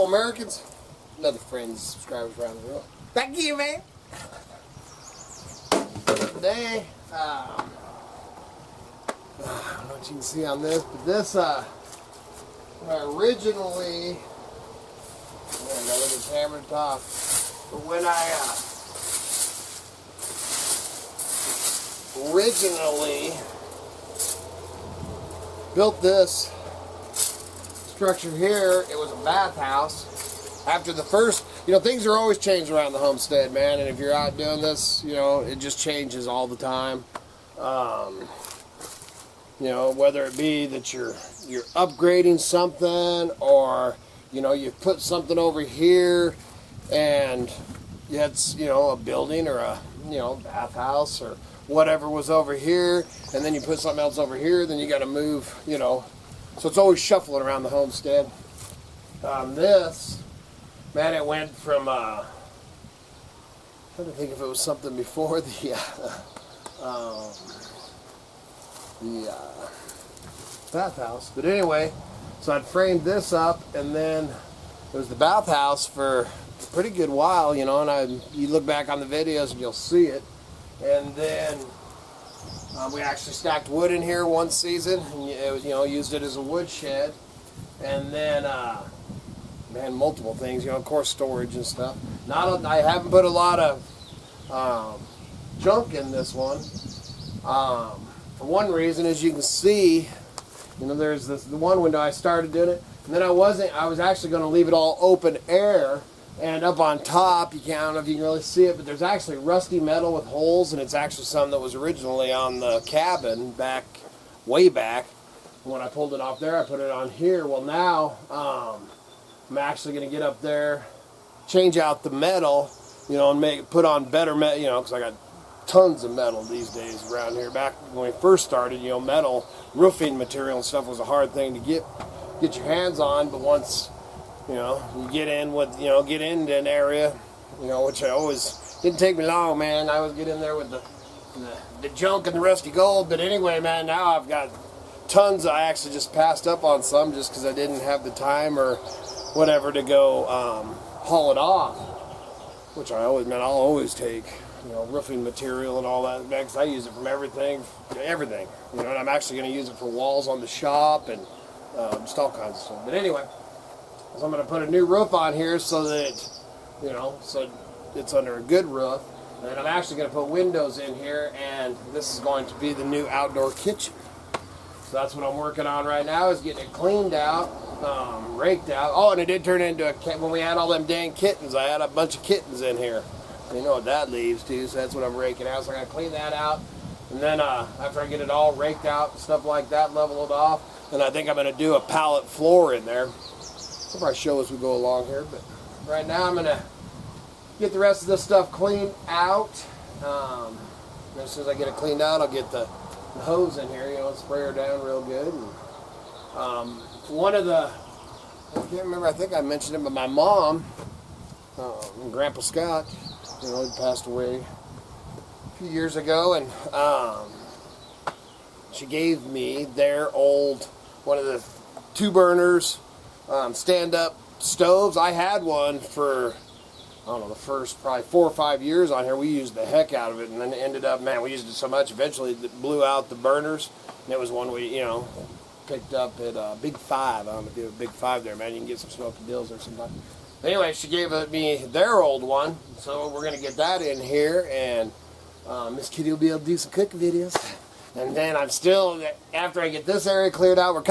Americans, another friends, subscribers around the world. Thank you, man. Today, I don't know what you can see on this, but this, originally, I got this hammer top, but when I, originally built this structure here, it was a bathhouse. After the first, things are always changing around the homestead, man, and if you're out doing this, it just changes all the time. Whether it be that you're upgrading something, or you put something over here and you had a building or a bathhouse or whatever was over here, and then you put something else over here, then you got to move, so it's always shuffling around the homestead. This, man, it went from, I'm trying to think if it was something before the bathhouse, but anyway, so I'd framed this up, and then it was the bathhouse for a pretty good while, and you look back on the videos and you'll see it. And then we actually stacked wood in here one season, and it was, used it as a wood shed. And then, man, multiple things, of course, storage and stuff. I haven't put a lot of junk in this one. For one reason, as you can see, there's the one window I started doing it, and then I was actually going to leave it all open air. And up on top, I don't know if you can really see it, but there's actually rusty metal with holes, and it's actually some that was originally on the cabin way back. When I pulled it off there, I put it on here. Well, now I'm actually going to get up there, change out the metal, and put on better metal, because I got tons of metal these days around here. Back when we first started, metal roofing material and stuff was a hard thing to get your hands on, but once you get into an area, which I always, didn't take me long, man. I always get in there with the junk and the rusty gold. But anyway, man, now I've got tons. I actually just passed up on some just because I didn't have the time or whatever to go haul it off, which I'll always take, roofing material and all that, because I use it from everything, and I'm actually going to use it for walls on the shop and just all kinds of stuff. But anyway, so I'm going to put a new roof on here so that, so it's under a good roof. And I'm actually going to put windows in here, and this is going to be the new outdoor kitchen. So that's what I'm working on right now, is getting it cleaned out, raked out. Oh, and it did turn into when we had all them dang kittens, I had a bunch of kittens in here. You know what that leaves too, so that's what I'm raking out. So I got to clean that out. And then after I get it all raked out and stuff like that, level it off, then I think I'm going to do a pallet floor in there. I'll probably show as we go along here, but right now I'm going to get the rest of this stuff cleaned out. As soon as I get it cleaned out, I'll get the hose in here, spray her down real good. And, one of the, I can't remember, I think I mentioned it, but my mom, Grandpa Scott, he passed away a few years ago, and she gave me their old, one of the 2 burners, stand-up stoves. I had one for, I don't know, the first probably 4 or 5 years on here. We used the heck out of it, and then it ended up, man, we used it so much eventually that blew out the burners, and it was one we, picked up at Big Five. I don't know if you have a Big Five there, man. You can get some smoky bills or something. Anyway, she gave me their old one, so we're going to get that in here, and Miss Kitty will be able to do some cooking videos. And then I'm still, after I get this area cleared out, I'm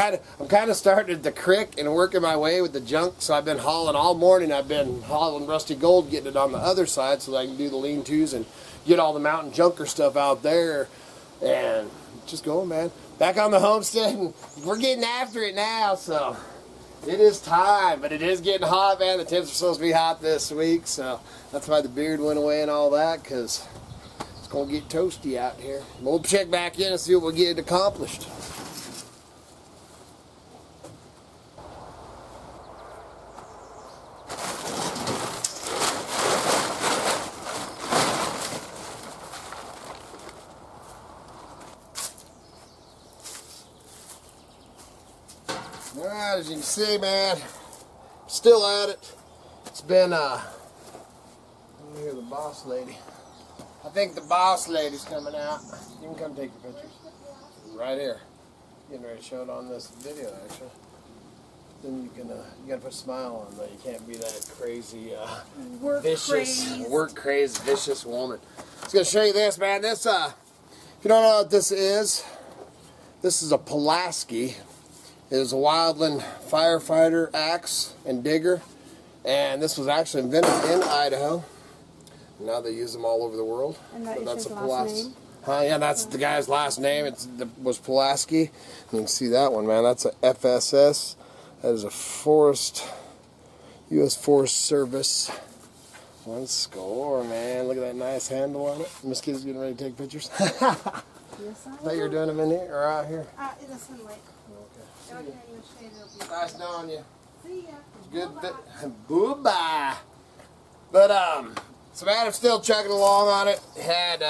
kind of starting at the creek and working my way with the junk. So I've been hauling all morning. I've been hauling rusty gold, getting it on the other side so that I can do the lean-tos and get all the mountain junker stuff out there. And just going, man. Back on the homestead, and we're getting after it now, so it is time. But it is getting hot, man. The temps are supposed to be hot this week, so that's why the beard went away and all that, because it's going to get toasty out here. We'll check back in and see what we get accomplished. Alright, as you can see, man, still at it. It's been, let me hear the boss lady. I think the boss lady's coming out. You can come take your pictures. Right here. Getting ready to show it on this video, actually. Then you can, you gotta put a smile on though. You can't be that crazy, work crazy, vicious woman. I was gonna show you this, man. This, if you don't know what this is a Pulaski. It is a wildland firefighter axe and digger. And this was actually invented in Idaho. Now they use them all over the world. And that's his last name? Yeah, that's the guy's last name. Was Pulaski. You can see that one, man. That's a FSS. That is a U.S. Forest Service. One score, man. Look at that nice handle on it. Miss Kitty's getting ready to take pictures. Yes, I thought you were doing them in here or out here? in the sunlight. Okay. Okay, in the shade it'll be. Nice knowing you. See ya. Good bit. Boo-bye. But, so man, I'm still chugging along on it. Had,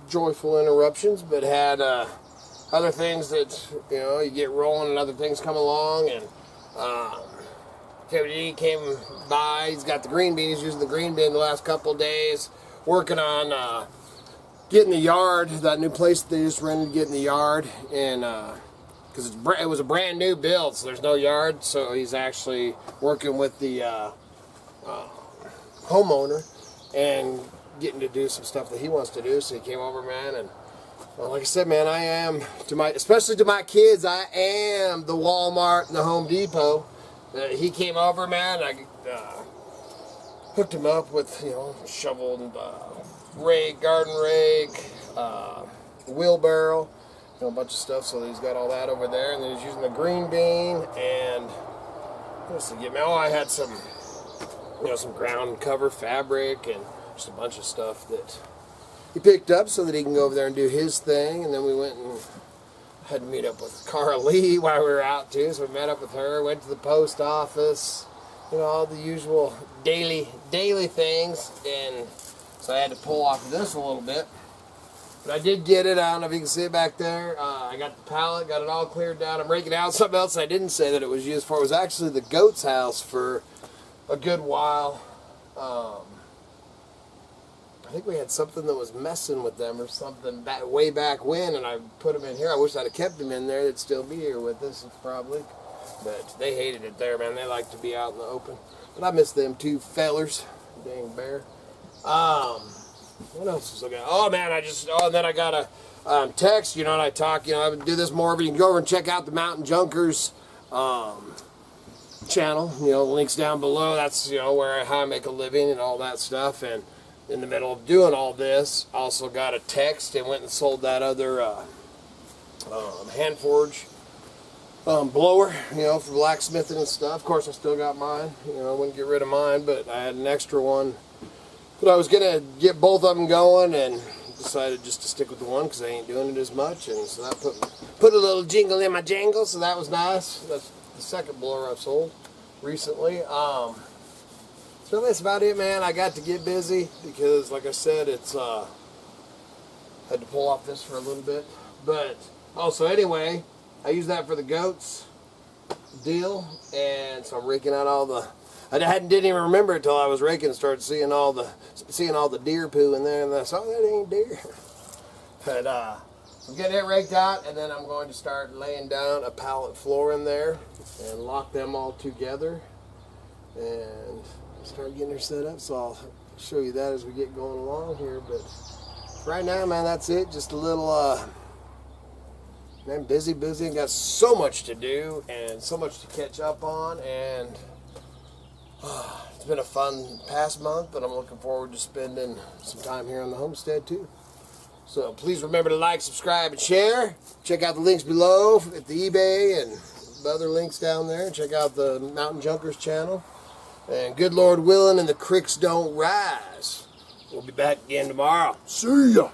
joyful interruptions, but had, other things that, you know, you get rolling and other things come along, and Kevin D came by. He's got the green bean. He's using the green bean the last couple of days, working on getting the yard, that new place that they just rented, getting the yard, and because it was a brand new build, so there's no yard, so he's actually working with the homeowner and getting to do some stuff that he wants to do. So he came over, man, and well, like I said, man, I am, especially to my kids, I am the Walmart and the Home Depot. He came over, man, I hooked him up with, you know, shovel and rake, garden rake, wheelbarrow, you know, a bunch of stuff. So he's got all that over there, and then he's using the green bean, and what else did he get me? Oh, I had some, you know, some ground cover fabric and just a bunch of stuff that he picked up so that he can go over there and do his thing. And then we went and had to meet up with Carl Lee while we were out too. So we met up with her, went to the post office, you know, all the usual daily things. And so I had to pull off this a little bit. But I did get it. I don't know if you can see it back there. I got the pallet, got it all cleared down. I'm raking out something else I didn't say that it was used for. It was actually the goat's house for a good while. I think we had something that was messing with them or something way back when, and I put them in here. I wish I'd have kept them in there. They'd still be here with us, probably. But they hated it there, man. They like to be out in the open. But I miss them two fellers. Dang bear. What else was I got? Oh, man, and then I got a text, you know, and I talk, you know, I would do this more. You can go over and check out the Mountain Junkers channel. You know, links down below. That's, you know, how I make a living and all that stuff. And in the middle of doing all this, also got a text and went and sold that other hand forge blower, you know, for blacksmithing and stuff. Of course, I still got mine. You know, I wouldn't get rid of mine, but I had an extra one. But I was going to get both of them going and decided just to stick with the one because I ain't doing it as much. And so that put a little jingle in my jangle, so that was nice. That's the second blower I've sold recently. So that's about it, man. I got to get busy because, like I said, it's had to pull off this for a little bit. But also, anyway, I use that for the goats deal, and so I'm raking out all the. Didn't even remember it till I was raking and started seeing all the deer poo in there, and I saw that ain't deer. But I'm getting it raked out, and then I'm going to start laying down a pallet floor in there and lock them all together and start getting her set up. So I'll show you that as we get going along here. But right now, man, that's it. Just a little man, busy and got so much to do and so much to catch up on, and it's been a fun past month, but I'm looking forward to spending some time here on the homestead too. So please remember to like, subscribe, and share. Check out the links below at the eBay and the other links down there. Check out the Mountain Junkers channel. And good Lord willing and the creeks don't rise, we'll be back again tomorrow. See ya!